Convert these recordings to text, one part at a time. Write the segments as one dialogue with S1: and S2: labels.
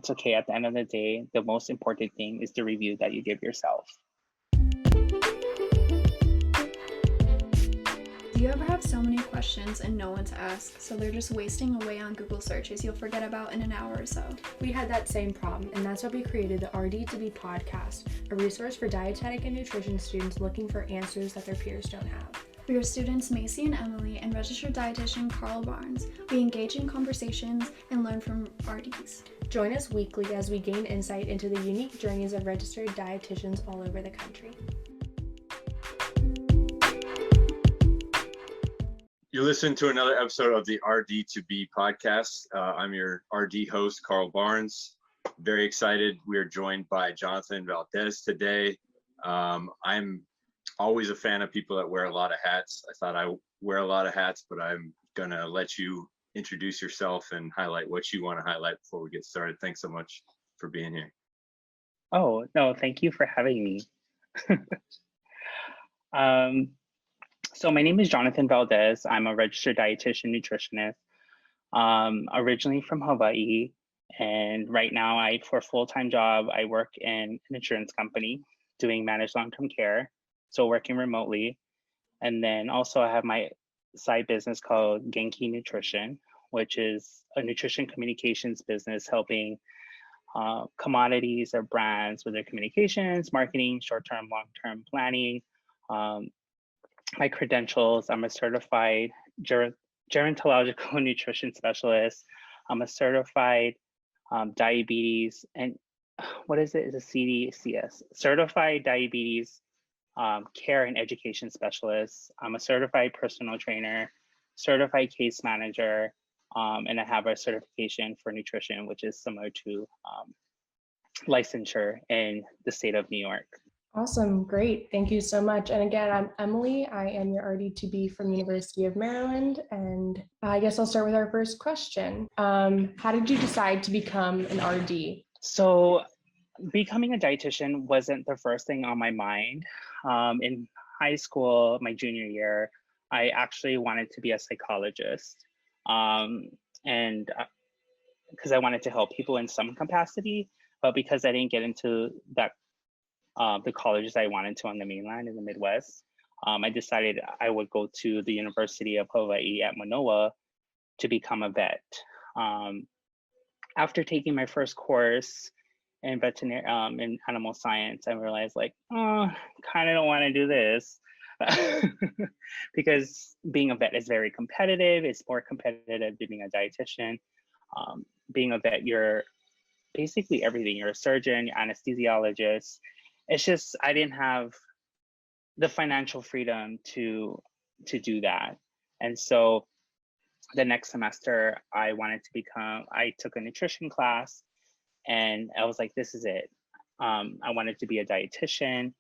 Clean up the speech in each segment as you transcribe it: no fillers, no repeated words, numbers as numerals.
S1: It's okay. At the end of the day, the most important thing is the review that you give yourself.
S2: Do you ever have so many questions and no one to ask, so they're just wasting away on Google searches you'll forget about in an hour or so?
S3: We had that same problem, and that's why we created the RD2BE podcast, a resource for dietetic and nutrition students looking for answers that their peers don't have.
S2: We are students Macy and Emily and registered dietitian Carl Barnes. We engage in conversations and learn from RDs.
S3: Join us weekly as we gain insight into the unique journeys of registered dietitians all over the country.
S4: You're listening to another episode of the RD2BE podcast. I'm your RD host, Carl Barnes. Very excited. We are joined by Jonathan Valdez today. I'm always a fan of people that wear a lot of hats. I thought I wear a lot of hats, but I'm gonna let you introduce yourself and highlight what you want to highlight before we get started. Thanks so much for being here.
S1: Oh, no, thank you for having me. So my name is Jonathan Valdez. I'm a registered dietitian nutritionist, originally from Hawaii. And right now for a full-time job, I work in an insurance company doing managed long-term care. So working remotely. And then also I have my side business called Genki Nutrition, which is a nutrition communications business helping commodities or brands with their communications, marketing, short-term, long-term planning. My credentials: I'm a certified gerontological nutrition specialist. I'm a certified diabetes and what is it? Is a CDCS, certified diabetes care and education specialist. I'm a certified personal trainer, certified case manager, and I have a certification for nutrition, which is similar to licensure in the state of New York.
S3: Awesome, great, thank you so much. And again, I'm Emily. I am your RD2BE from University of Maryland, and I guess I'll start with our first question. How did you decide to become an RD?
S1: So becoming a dietitian wasn't the first thing on my mind. In high school, my junior year, I actually wanted to be a psychologist, and because I wanted to help people in some capacity, but because I didn't get into that the colleges I wanted to on the mainland in the Midwest, I decided I would go to the University of Hawaii at Manoa to become a vet. After taking my first course in veterinary in animal science, I realized kind of don't want to do this because being a vet is very competitive. It's more competitive than being a dietitian. Being a vet, you're basically everything. You're a surgeon, you're anesthesiologist. It's just I didn't have the financial freedom to do that, and so the next semester I took a nutrition class, and I was like, this is it. I wanted to be a dietitian.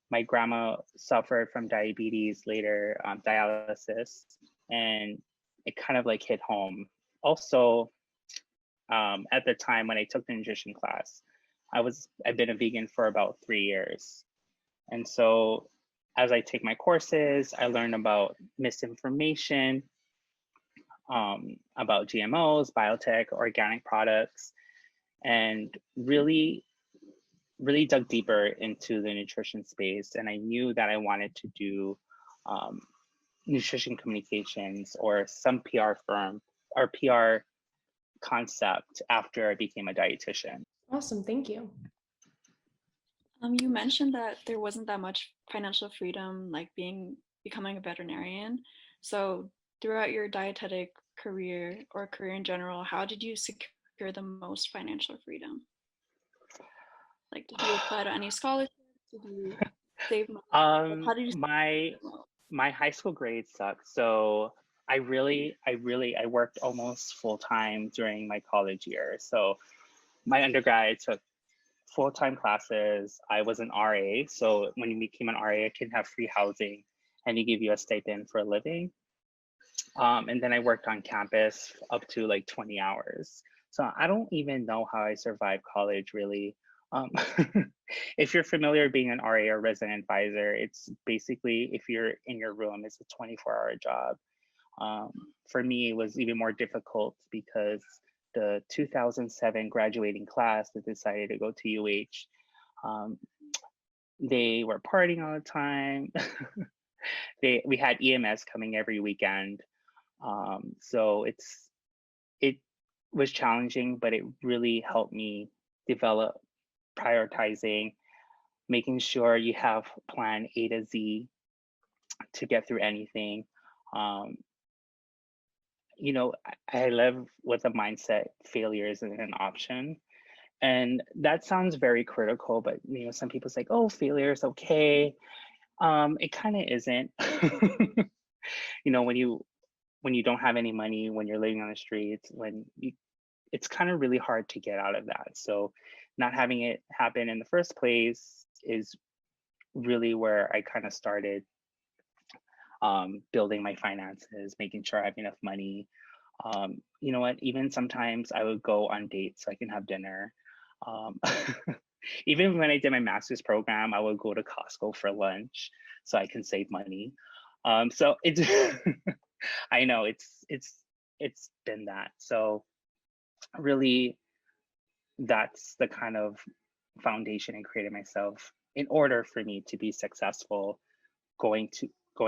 S1: My grandma suffered from diabetes, later dialysis, and it kind of like hit home. Also, at the time when I took the nutrition class, I've been a vegan for about 3 years. And so as I take my courses, I learn about misinformation, about GMOs, biotech, organic products, and really dug deeper into the nutrition space. And I knew that I wanted to do nutrition communications or some PR firm or PR concept after I became a dietitian.
S3: Awesome, thank you.
S5: You mentioned that there wasn't that much financial freedom, like becoming a veterinarian. So throughout your dietetic career or career in general, how did you secure the most financial freedom? Like, did you apply to any scholarships? Did you save money? How did you?
S1: My high school grades sucked, so I worked almost full time during my college year. So my undergrad took full-time classes. I was an RA, so when you became an RA, you can have free housing, and they give you a stipend for a living. And then I worked on campus up to like 20 hours. So I don't even know how I survived college, really. If you're familiar with being an RA or resident advisor, it's basically, if you're in your room, it's a 24-hour job. For me, it was even more difficult because the 2007 graduating class that decided to go to UH. They were partying all the time. We had EMS coming every weekend. So it was challenging, but it really helped me develop prioritizing, making sure you have plan A to Z to get through anything. You know, I live with a mindset failure isn't an option. And that sounds very critical, but you know, some people say, oh, failure is okay. It kind of isn't. You know, when you don't have any money, when you're living on the streets, it's kind of really hard to get out of that. So not having it happen in the first place is really where I kind of started building my finances, making sure I have enough money. You know what, even sometimes I would go on dates so I can have dinner. Um, even when I did my master's program, I would go to Costco for lunch so I can save money. So it's I know it's been that. So really, that's the kind of foundation I created myself in order for me to be successful going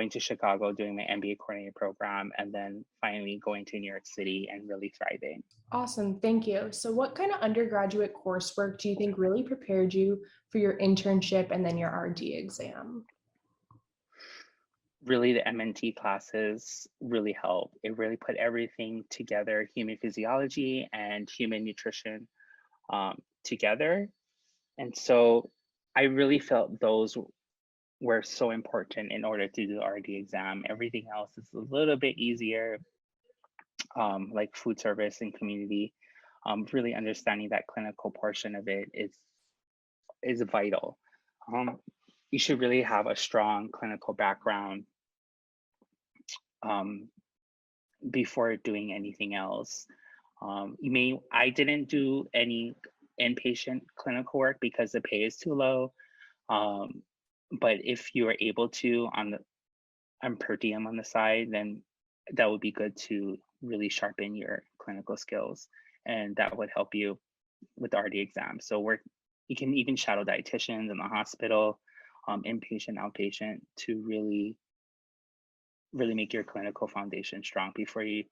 S1: to Chicago, doing my MBA coordinator program, and then finally going to New York City and really thriving.
S3: Awesome, thank you. So what kind of undergraduate coursework do you think really prepared you for your internship and then your RD exam?
S1: Really, the MNT classes really help. It really put everything together, human physiology and human nutrition together. And so I really felt those were so important in order to do the RD exam. Everything else is a little bit easier, like food service and community. Really understanding that clinical portion of it is vital. You should really have a strong clinical background before doing anything else. I didn't do any inpatient clinical work because the pay is too low. But if you are able to on per diem on the side, then that would be good to really sharpen your clinical skills, and that would help you with the RD exam. So you can even shadow dietitians in the hospital, inpatient, outpatient, to really make your clinical foundation strong before you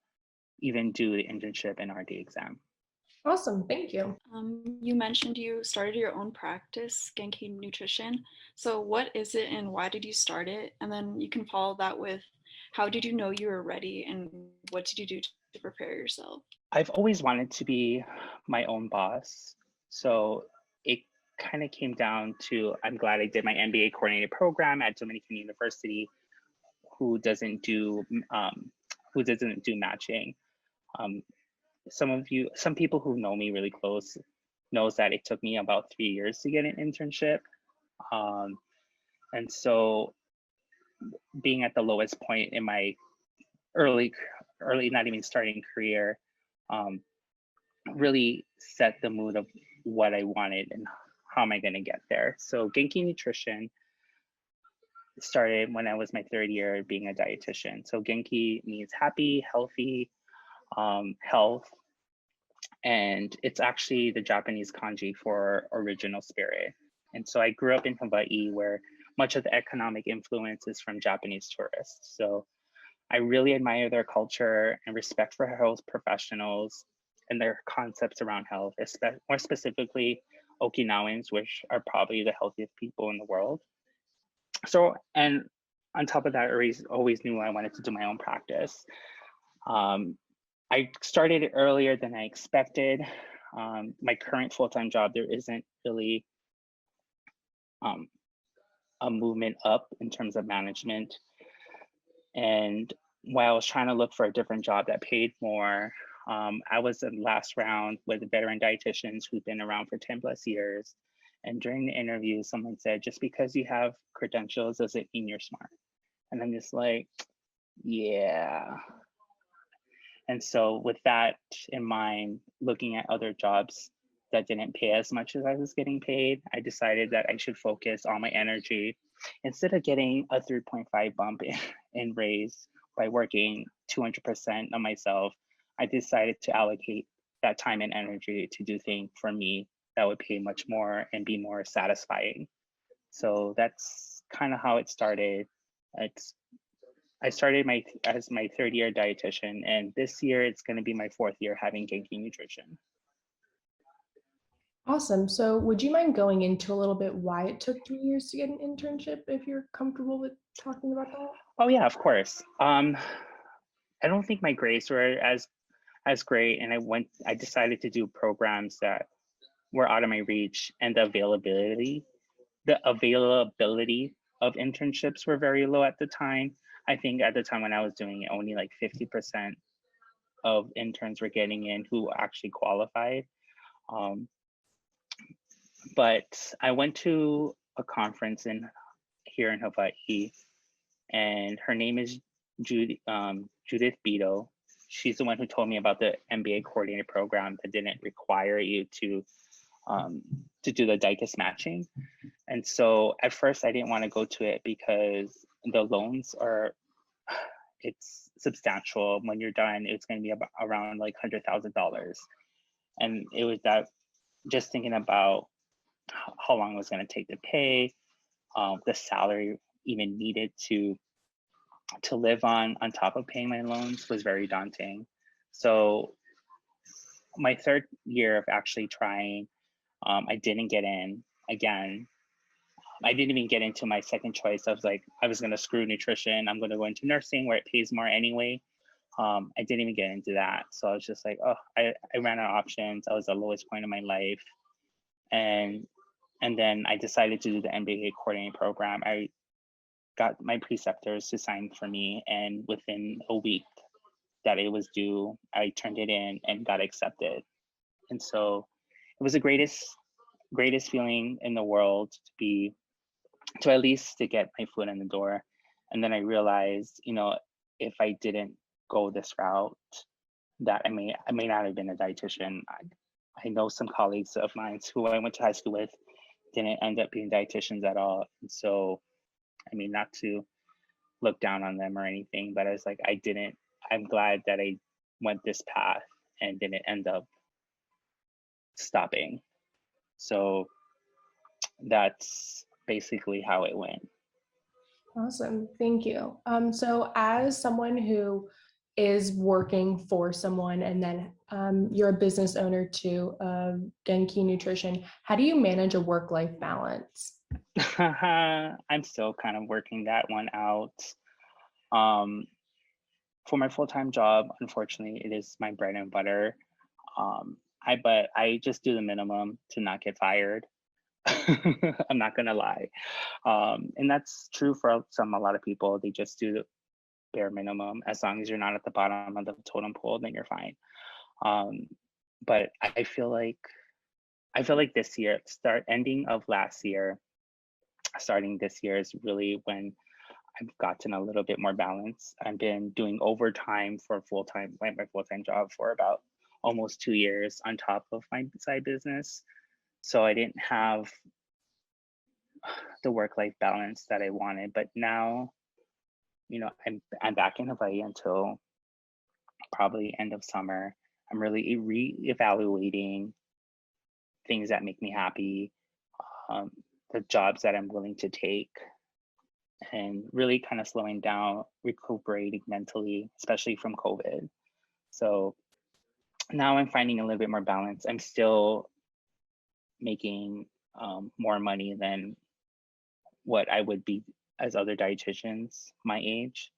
S1: even do the internship and RD exam.
S3: Awesome, thank you.
S5: You mentioned you started your own practice, Genki Nutrition. So what is it and why did you start it? And then you can follow that with how did you know you were ready and what did you do to prepare yourself?
S1: I've always wanted to be my own boss. So it kind of came down to, I'm glad I did my MBA coordinated program at Dominican University, who doesn't do matching. Some people who know me really close knows that it took me about 3 years to get an internship. And so being at the lowest point in my early, not even starting career, really set the mood of what I wanted and how am I going to get there. So Genki Nutrition started when I was my third year being a dietitian. So Genki means happy, healthy, health, and it's actually the Japanese kanji for original spirit. And so I grew up in Hawaii, where much of the economic influence is from Japanese tourists. So I really admire their culture and respect for health professionals and their concepts around health, more specifically Okinawans, which are probably the healthiest people in the world. So, and on top of that, I always knew I wanted to do my own practice. I started it earlier than I expected. My current full-time job, there isn't really a movement up in terms of management. And while I was trying to look for a different job that paid more, I was in the last round with veteran dietitians who've been around for 10 plus years. And during the interview, someone said, just because you have credentials doesn't mean you're smart. And I'm just like, yeah. And so with that in mind, looking at other jobs that didn't pay as much as I was getting paid, I decided that I should focus all my energy. Instead of getting a 3.5 bump in raise by working 200% on myself, I decided to allocate that time and energy to do things for me that would pay much more and be more satisfying. So that's kind of how it started. I started as my third year dietitian, and this year it's going to be my fourth year having Genki Nutrition.
S3: Awesome. So would you mind going into a little bit why it took 3 years to get an internship, if you're comfortable with talking about that?
S1: Oh yeah, of course. I don't think my grades were as great, and I decided to do programs that were out of my reach, and the availability of internships were very low at the time. I think at the time when I was doing it, only like 50% of interns were getting in who actually qualified. But I went to a conference here in Hawaii, and her name is Judith Beto. She's the one who told me about the MBA coordinator program that didn't require you to do the DICUS matching. And so at first I didn't want to go to it because the loans it's substantial. When you're done, it's going to be around like $100,000. And it was that, just thinking about how long it was going to take to pay, the salary even needed to live on top of paying my loans was very daunting. So my third year of actually trying, I didn't get in again. I didn't even get into my second choice. I was going to screw nutrition. I'm going to go into nursing where it pays more anyway. I didn't even get into that. So I was just like, oh, I ran out of options. I was the lowest point of my life. And then I decided to do the MBA coordinating program. I got my preceptors to sign for me, and within a week that it was due, I turned it in and got accepted. And so it was the greatest feeling in the world to at least to get my foot in the door. And then I realized, if I didn't go this route, that I may not have been a dietitian. I know some colleagues of mine who I went to high school with didn't end up being dietitians at all. And so, not to look down on them or anything, but I was like, I'm glad that I went this path and didn't end up stopping. So that's basically how it went.
S3: Awesome. Thank you. So as someone who is working for someone, and then you're a business owner too of Genki Nutrition, how do you manage a work-life balance?
S1: I'm still kind of working that one out. For my full-time job, unfortunately, it is my bread and butter. But I just do the minimum to not get fired. I'm not gonna lie. And that's true for a lot of people. They just do the bare minimum. As long as you're not at the bottom of the totem pole, then you're fine. But I feel like this year, ending of last year, starting this year is really when I've gotten a little bit more balance. I've been doing overtime for my full-time job for about almost 2 years on top of my side business. So I didn't have the work-life balance that I wanted. But now, I'm back in Hawaii until probably end of summer. I'm really re-evaluating things that make me happy, the jobs that I'm willing to take, and really kind of slowing down, recuperating mentally, especially from COVID. So now I'm finding a little bit more balance. I'm still making more money than what I would be as other dietitians my age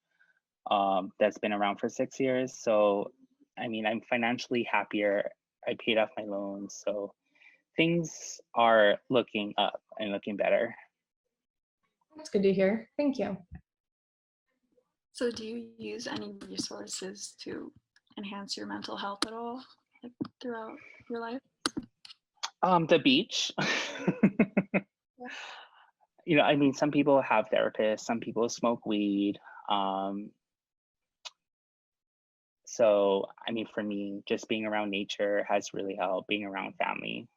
S1: that's been around for 6 years. So, I'm financially happier. I paid off my loans. So things are looking up and looking better.
S3: That's good to hear. Thank you.
S5: So do you use any resources to enhance your mental health at all, like throughout your life?
S1: The beach. Some people have therapists, some people smoke weed. So, for me, just being around nature has really helped. Being around family,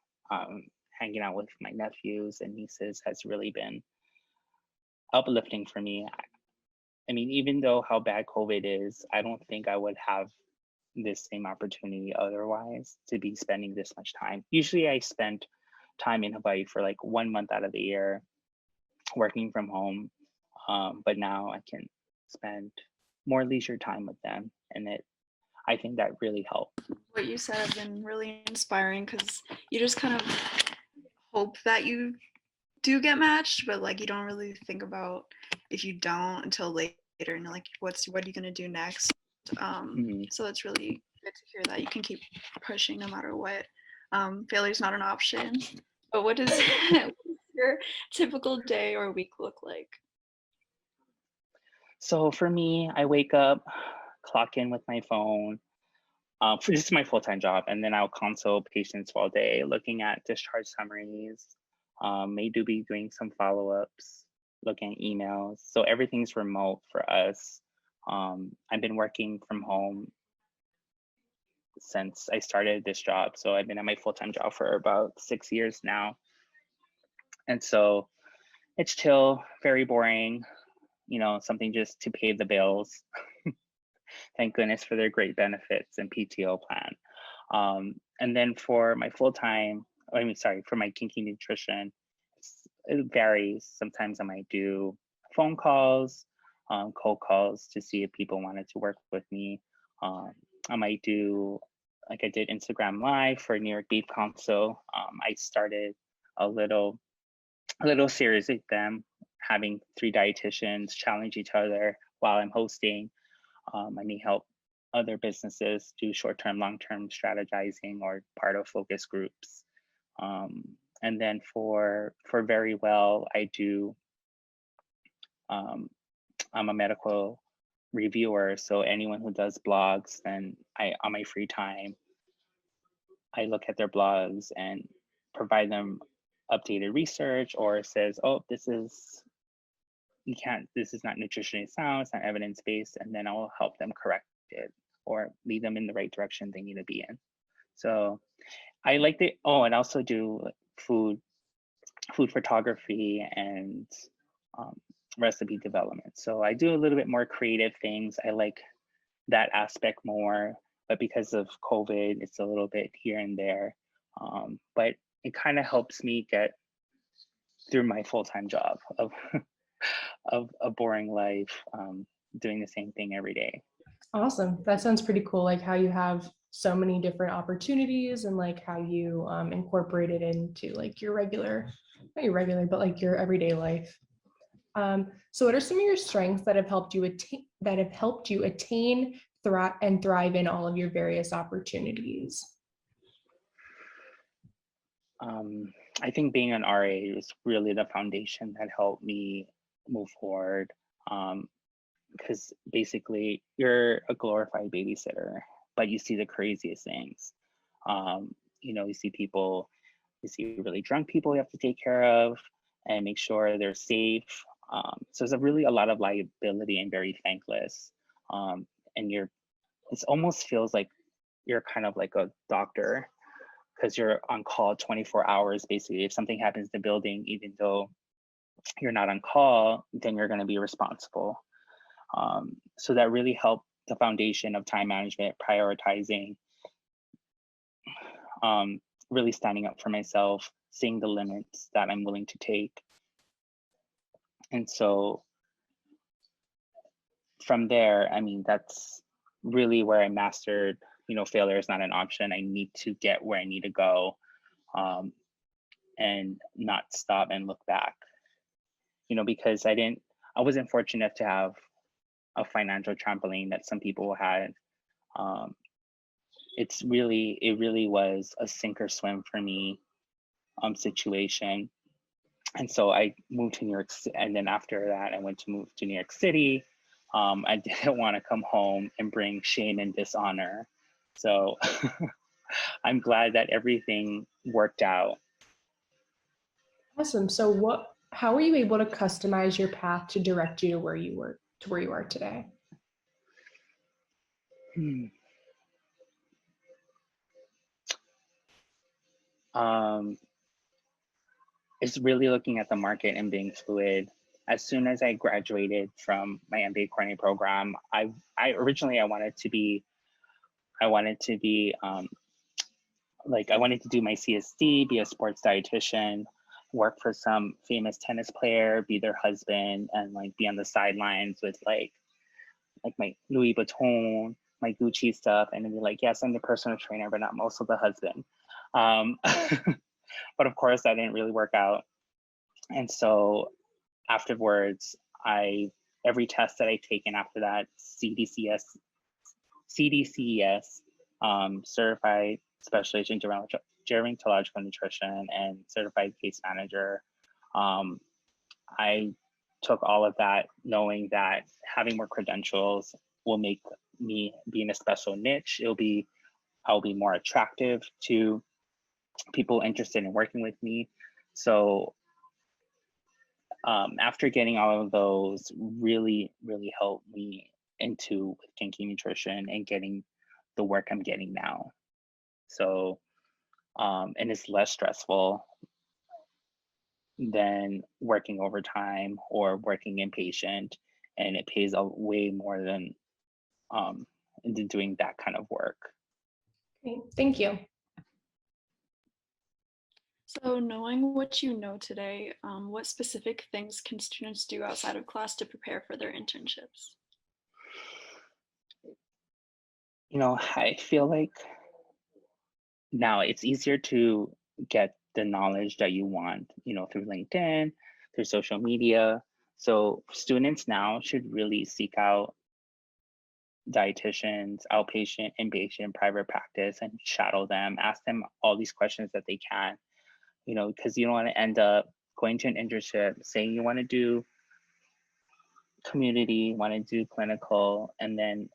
S1: hanging out with my nephews and nieces has really been uplifting for me. Even though how bad COVID is, I don't think I would have this same opportunity otherwise to be spending this much time. Usually I spent time in Hawaii for like 1 month out of the year working from home, but now I can spend more leisure time with them, and I think that really helped.
S5: What you said has been really inspiring because you just kind of hope that you do get matched, but like you don't really think about if you don't until later, and you're like, what are you gonna do next? So it's really good to hear that you can keep pushing no matter what. Failure is not an option. But what does your typical day or week look like?
S1: So for me, I wake up, clock in with my phone. This is my full-time job, and then I'll consult patients all day, looking at discharge summaries. May be doing some follow-ups, looking at emails. So everything's remote for us. I've been working from home since I started this job. So I've been at my full-time job for about 6 years now. And so it's chill, very boring, something just to pay the bills. Thank goodness for their great benefits and PTO plan. And then for my for my kinky nutrition, it varies. Sometimes I might do phone calls, cold calls to see if people wanted to work with me. I might do, like I did Instagram Live for New York Beef Council. I started a little series with them, having 3 dietitians challenge each other while I'm hosting. I may help other businesses do short-term, long-term strategizing or part of focus groups. And then for Very Well, I do, I'm a medical reviewer. So anyone who does blogs, then on my free time, I look at their blogs and provide them updated research, or says, oh, this is not nutritionally sound, it's not evidence-based, and then I'll help them correct it or lead them in the right direction they need to be in. So I like and also do food photography and recipe development. So I do a little bit more creative things. I like that aspect more, but because of COVID, it's a little bit here and there. But it kind of helps me get through my full-time job of a boring life, doing the same thing every day.
S3: Awesome. That sounds pretty cool. Like how you have so many different opportunities and like how you incorporate it into like your not your regular, but like your everyday life. So what are some of your strengths that have helped you attain, thrive in all of your various opportunities?
S1: I think being an RA is really the foundation that helped me move forward. Because basically you're a glorified babysitter, but you see the craziest things. You see really drunk people you have to take care of and make sure they're safe. So there's a lot of liability and very thankless. And it almost feels like you're kind of like a doctor, because you're on call 24 hours, basically. If something happens in the building, even though you're not on call, then you're gonna be responsible. So that really helped the foundation of time management, prioritizing, really standing up for myself, seeing the limits that I'm willing to take. And so from there, that's really where I mastered, failure is not an option. I need to get where I need to go, and not stop and look back, because I wasn't fortunate to have a financial trampoline that some people had. It really was a sink or swim for me situation. And so I moved to New York City, and then after that I went to move to New York City. I didn't want to come home and bring shame and dishonor. So I'm glad that everything worked out.
S3: Awesome. So how were you able to customize your path to direct you to where you are today?
S1: It's really looking at the market and being fluid. As soon as I graduated from my MBA coordinating program, I originally wanted to be I wanted to be I wanted to do my CSD, be a sports dietitian, work for some famous tennis player, be their husband, and like be on the sidelines with like my Louis Vuitton, my Gucci stuff, and then be like, yes, I'm the personal trainer, but not most of the husband. But of course, that didn't really work out. And so afterwards, every test that I've taken after that, CDCES, certified specialist in gerontological nutrition and certified case manager. I took all of that knowing that having more credentials will make me be in a special niche. I'll be more attractive to people interested in working with me. So after getting all of those really helped me into thinking nutrition and getting the work I'm getting now. So, and it's less stressful than working overtime or working inpatient, and it pays a way more than doing that kind of work.
S3: Okay, thank you.
S5: So knowing what you know today, what specific things can students do outside of class to prepare for their internships?
S1: You know, I feel like now it's easier to get the knowledge that you want, you know, through LinkedIn, through social media. So students now should really seek out dietitians, outpatient, inpatient, private practice, and shadow them, ask them all these questions that they can, you know, because you don't want to end up going to an internship, saying you want to do community, want to do clinical, and then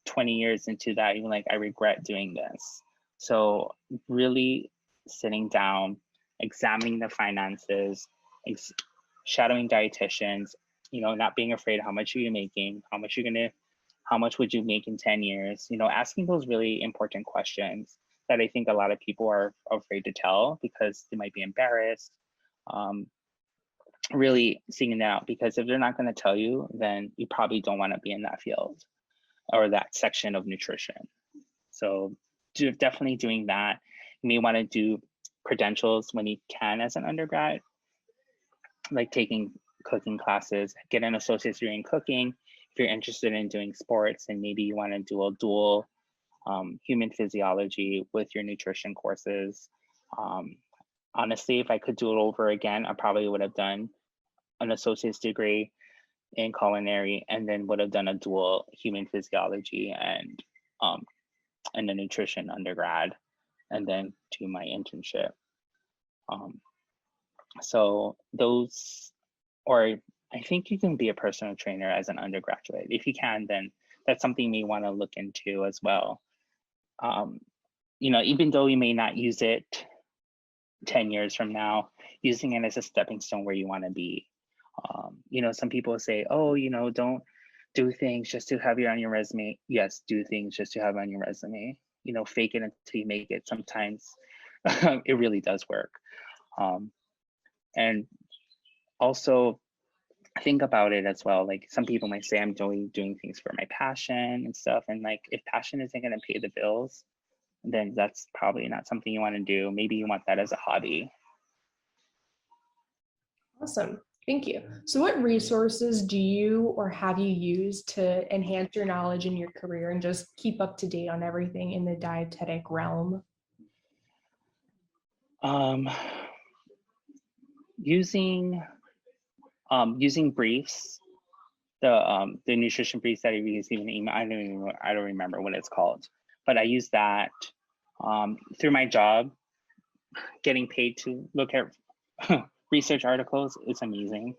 S1: 20 years into that, you're like, I regret doing this. So really sitting down, examining the finances, shadowing dietitians, you know, not being afraid how much are you making, how much would you make in 10 years, you know, asking those really important questions that I think a lot of people are afraid to tell because they might be embarrassed. Really seeing that out, because if they're not going to tell you, then you probably don't want to be in that field or that section of nutrition. So definitely doing that. You may want to do credentials when you can as an undergrad, like taking cooking classes, get an associate's degree in cooking. If you're interested in doing sports, and maybe you want to do a dual human physiology with your nutrition courses. Honestly, if I could do it over again, I probably would have done an associate's degree in culinary and then would have done a dual human physiology and a nutrition undergrad, and then do my internship. So those, or I think you can be a personal trainer as an undergraduate. If you can, then that's something you may want to look into as well. You know, even though you may not use it 10 years from now, using it as a stepping stone where you want to be. You know, some people say, oh, you know, don't do things just to have it on your resume. Yes, do things just to have it on your resume. You know, fake it until you make it. Sometimes it really does work. And also think about it as well. Like some people might say, I'm doing things for my passion and stuff. And like, if passion isn't going to pay the bills, then that's probably not something you want to do. Maybe you want that as a hobby.
S3: Awesome. Thank you. So what resources do you or have you used to enhance your knowledge in your career and just keep up to date on everything in the dietetic realm?
S1: Using briefs, the nutrition briefs that I receive in email. I don't remember what it's called, but I use that through my job. Getting paid to look at research articles is amazing.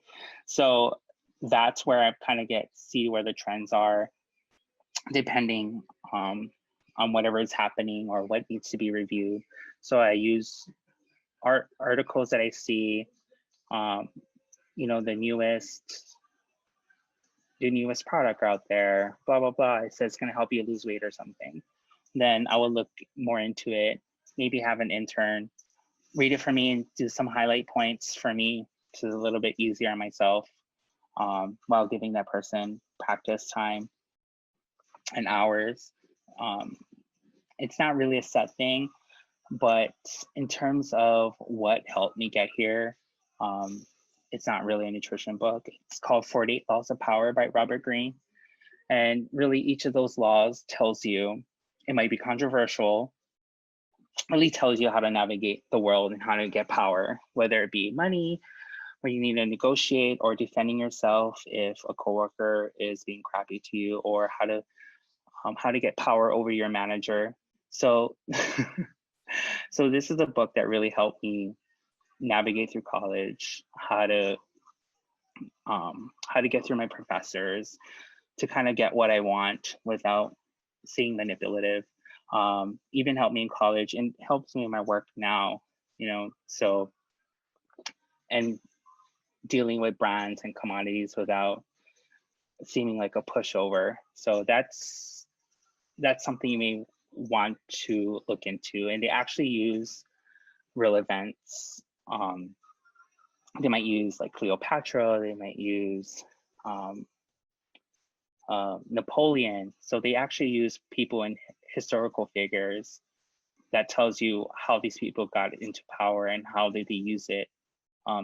S1: So that's where I kind of see where the trends are, depending on whatever is happening or what needs to be reviewed. So I use articles that I see, you know, the newest product out there, blah, blah, blah. It says it's going to help you lose weight or something. Then I will look more into it, maybe have an intern read it for me and do some highlight points for me, so it's a little bit easier on myself, while giving that person practice time and hours. it's not really a set thing, but in terms of what helped me get here, it's not really a nutrition book. It's called 48 Laws of Power by Robert Greene. And really each of those laws tells you, it might be controversial, really tells you how to navigate the world and how to get power, whether it be money, where you need to negotiate, or defending yourself if a coworker is being crappy to you, or how to get power over your manager. So, so this is a book that really helped me navigate through college, how to get through my professors, to kind of get what I want without being manipulative. Even helped me in college and helps me in my work now, you know, so, and dealing with brands and commodities without seeming like a pushover. So that's something you may want to look into. And they actually use real events. They might use like Cleopatra, they might use Napoleon. So they actually use people and historical figures that tells you how these people got into power and how they use it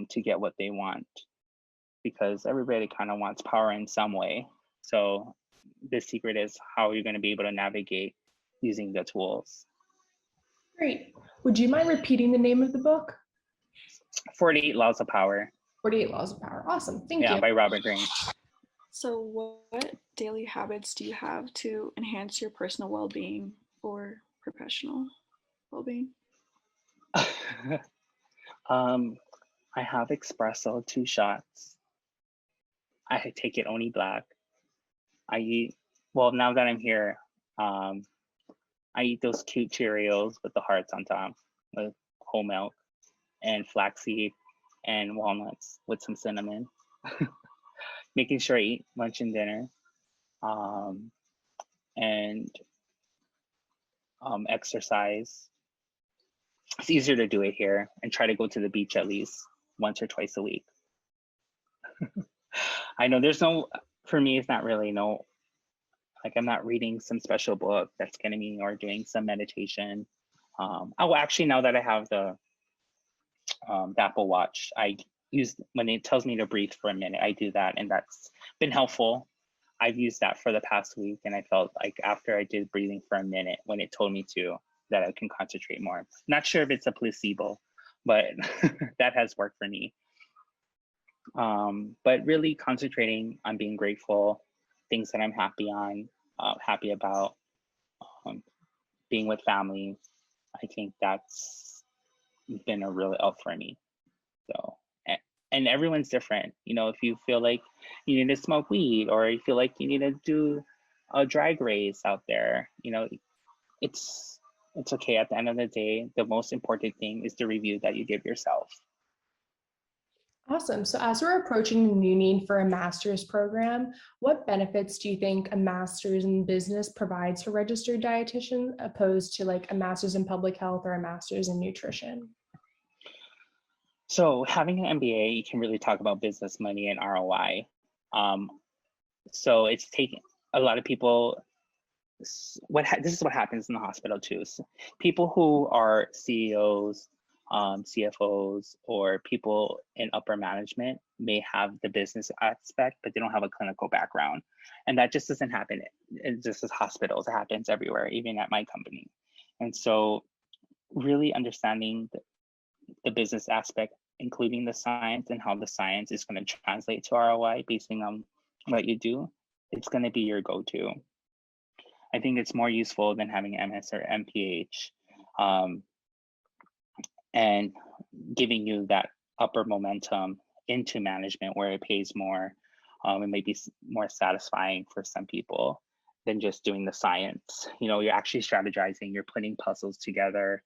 S1: to get what they want, because everybody kind of wants power in some way. So the secret is how you're going to be able to navigate using the tools.
S3: Great. Would you mind repeating the name of the book?
S1: 48 Laws of Power.
S3: 48 Laws of Power. Awesome. Thank you.
S1: Yeah, by Robert Greene.
S5: So what daily habits do you have to enhance your personal well-being or professional well-being?
S1: I have espresso, 2 shots. I take it only black. I eat, well, now that I'm here, I eat those cute Cheerios with the hearts on top with whole milk and flaxseed and walnuts with some cinnamon. Making sure I eat lunch and dinner, and exercise. It's easier to do it here, and try to go to the beach at least once or twice a week. I know there's no, for me, it's not really no, like I'm not reading some special book that's getting me or doing some meditation. Oh, actually, now that I have the Apple Watch, I use, when it tells me to breathe for a minute, I do that, and that's been helpful. I've used that for the past week, and I felt like after I did breathing for a minute, when it told me to, that I can concentrate more. Not sure if it's a placebo, but that has worked for me. But really concentrating on being grateful, things that I'm happy on, happy about, being with family. I think that's been a real help for me. So, and everyone's different. You know, if you feel like you need to smoke weed, or you feel like you need to do a drag race out there, you know, it's okay. At the end of the day, the most important thing is the review that you give yourself.
S3: Awesome. So as we're approaching the new need for a master's program, what benefits do you think a master's in business provides for registered dietitians opposed to like a master's in public health or a master's in nutrition?
S1: So having an MBA, you can really talk about business, money, and ROI. So it's taking a lot of people, this is what happens in the hospital too. So people who are CEOs, CFOs, or people in upper management may have the business aspect, but they don't have a clinical background. And that just doesn't happen. It just is hospitals, it happens everywhere, even at my company. And so really understanding the business aspect, including the science and how the science is going to translate to ROI based on what you do, it's going to be your go-to. I think it's more useful than having MS or MPH, and giving you that upper momentum into management where it pays more. It may be more satisfying for some people than just doing the science. You know, you're actually strategizing, you're putting puzzles together,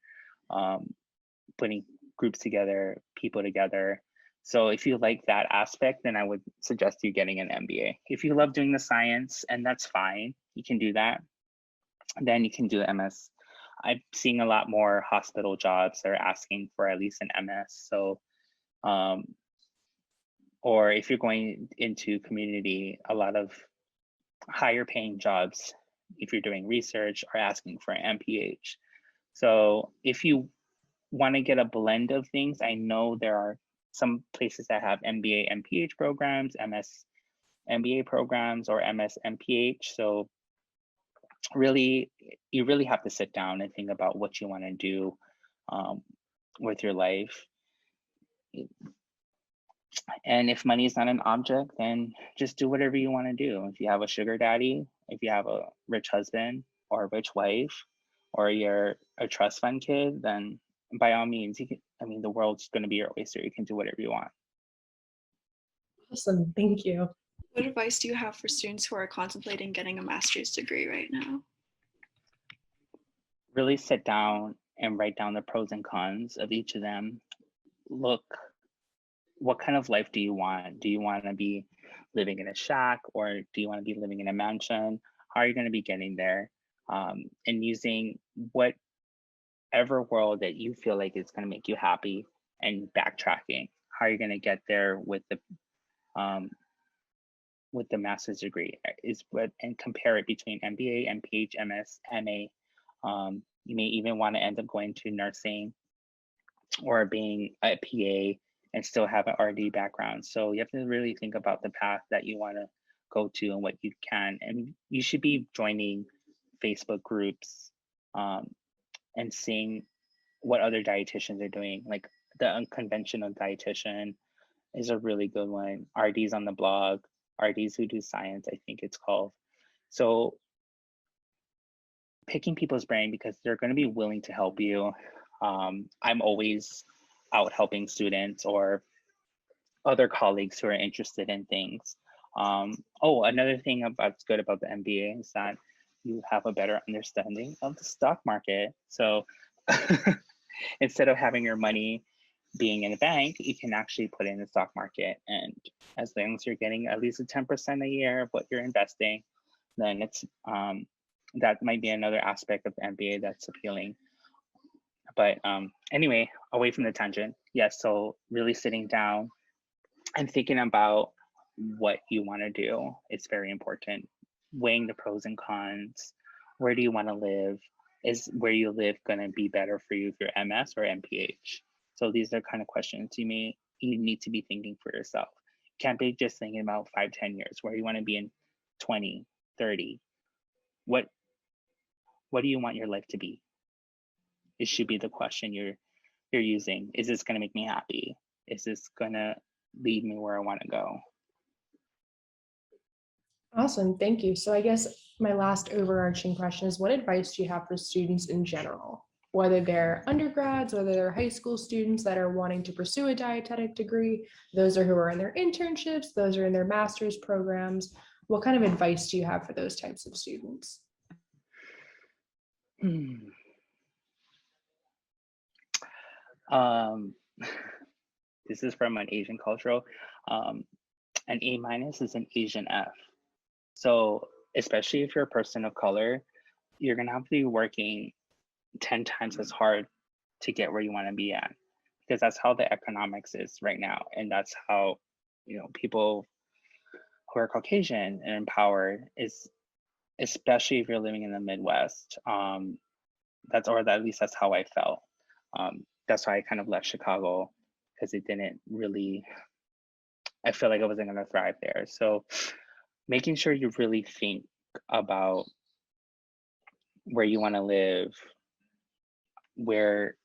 S1: putting groups together, people together. So if you like that aspect, then I would suggest you getting an MBA. If you love doing the science, and that's fine, you can do that, then you can do MS. I'm seeing a lot more hospital jobs that are asking for at least an MS. So, or if you're going into community, a lot of higher paying jobs if you're doing research, or asking for an MPH. So if you want to get a blend of things, I know there are some places that have MBA MPH programs, MS MBA programs, or MS MPH. So really, you really have to sit down and think about what you want to do with your life. And if money is not an object, then just do whatever you want to do. If you have a sugar daddy, if you have a rich husband or a rich wife, or you're a trust fund kid, then by all means, you can, I mean, the world's going to be your oyster. You can do whatever you want.
S3: Awesome, thank you.
S5: What advice do you have for students who are contemplating getting a master's degree right now?
S1: Really sit down and write down the pros and cons of each of them. Look, what kind of life do you want? Do you want to be living in a shack, or do you want to be living in a mansion? How are you going to be getting there? And using whatever world that you feel like is going to make you happy, and backtracking. How are you going to get there with the master's degree and compare it between MBA, MPH, MS, MA. You may even want to end up going to nursing or being a PA and still have an RD background. So you have to really think about the path that you want to go to and what you can. And you should be joining Facebook groups and seeing what other dietitians are doing. Like the unconventional dietitian is a really good one. RDs on the blog, RDs who do science, I think it's called. So picking people's brain, because they're going to be willing to help you. I'm always out helping students or other colleagues who are interested in things. Another thing that's good about the MBA is that you have a better understanding of the stock market. So instead of having your money being in a bank, you can actually put it in the stock market. And as long as you're getting at least a 10% a year of what you're investing, then it's that might be another aspect of the MBA that's appealing. But anyway, away from the tangent, yes, so really sitting down and thinking about what you want to do is very important. Weighing the pros and cons. Where do you want to live? Is where you live going to be better for you if you're MS or MPH? So these are kind of questions you need to be thinking for yourself. You can't be just thinking about 5-10 years. Where you want to be in 20, 30. What do you want your life to be? It should be the question you're using. Is this going to make me happy? Is this going to lead me where I want to go?
S3: Awesome, thank you. So I guess my last overarching question is, what advice do you have for students in general, whether they're undergrads, whether they're high school students that are wanting to pursue a dietetic degree, those are who are in their internships, those are in their master's programs? What kind of advice do you have for those types of students?
S1: This is from an Asian cultural. An A- is an Asian F. So especially if you're a person of color, you're gonna have to be working 10 times as hard to get where you want to be at, because that's how the economics is right now. And that's how, people who are Caucasian and empowered is, especially if you're living in the Midwest. At least that's how I felt. That's why I kind of left Chicago, because it didn't really, I feel like I wasn't going to thrive there. So making sure you really think about where you want to live, what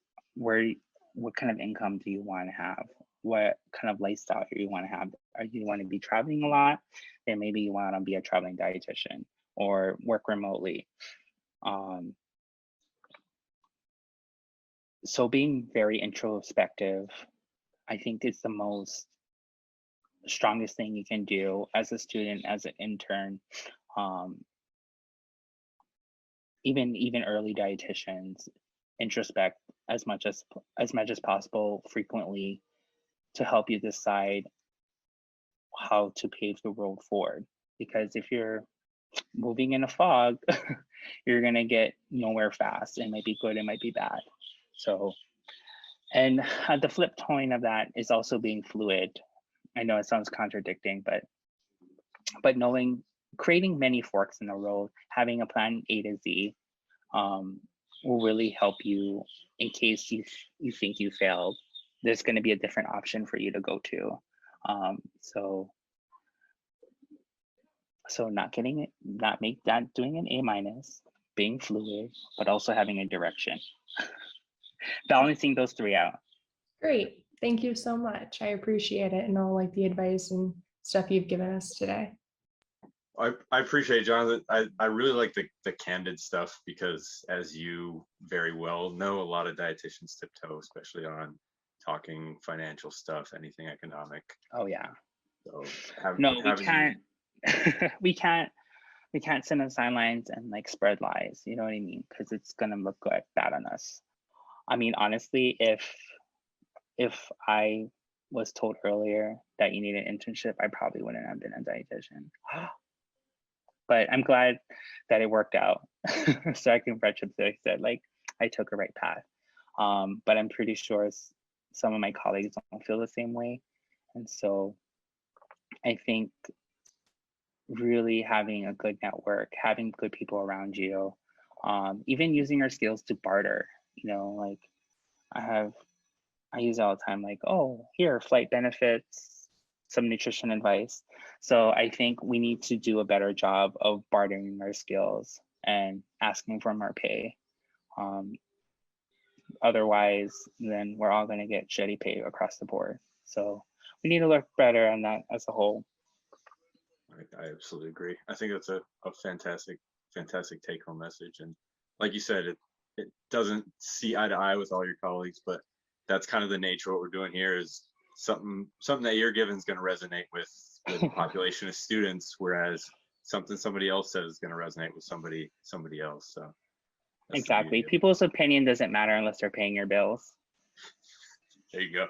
S1: kind of income do you want to have? What kind of lifestyle do you want to have? Are you want to be traveling a lot? Then maybe you want to be a traveling dietitian or work remotely. So being very introspective, I think is the strongest thing you can do as a student, as an intern. Even early dietitians introspect as much as possible frequently to help you decide how to pave the road forward. Because if you're moving in a fog, you're gonna get nowhere fast. It might be good, it might be bad. So, and the flip coin of that is also being fluid. I know it sounds contradicting, but knowing creating many forks in the road, having a plan A to Z, will really help you in case you think you failed. There's going to be a different option for you to go to. So not getting it, not doing an A-, being fluid, but also having a direction. Balancing those three out.
S3: Great. Thank you so much. I appreciate it and all like the advice and stuff you've given us today.
S4: I appreciate it, Jonathan. I really like the candid stuff because, as you very well know, a lot of dietitians tiptoe, especially on talking financial stuff, anything economic.
S1: Oh yeah.
S4: So
S1: we can't. we can't sit on sidelines and like spread lies. You know what I mean? Because it's gonna look bad on us. I mean, honestly, if I was told earlier that you need an internship, I probably wouldn't have been a dietitian. But I'm glad that it worked out. So I can retrospect that like I took a right path. But I'm pretty sure some of my colleagues don't feel the same way. And so I think really having a good network, having good people around you, even using your skills to barter, like I use it all the time, like, oh, here, flight benefits, some nutrition advice. So I think we need to do a better job of bartering our skills and asking for more pay. Otherwise, then we're all going to get shitty pay across the board. So we need to look better on that as a whole.
S4: I absolutely agree. I think that's a fantastic take-home message. And like you said, it doesn't see eye to eye with all your colleagues, but that's kind of the nature of what we're doing here. Is something that you're given is going to resonate with a population of students, whereas something somebody else says is going to resonate with somebody else. So
S1: exactly, people's opinion doesn't matter unless they're paying your bills.
S4: There you go.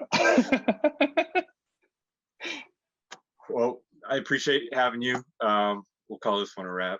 S4: Well, I appreciate having you. We'll call this one a wrap.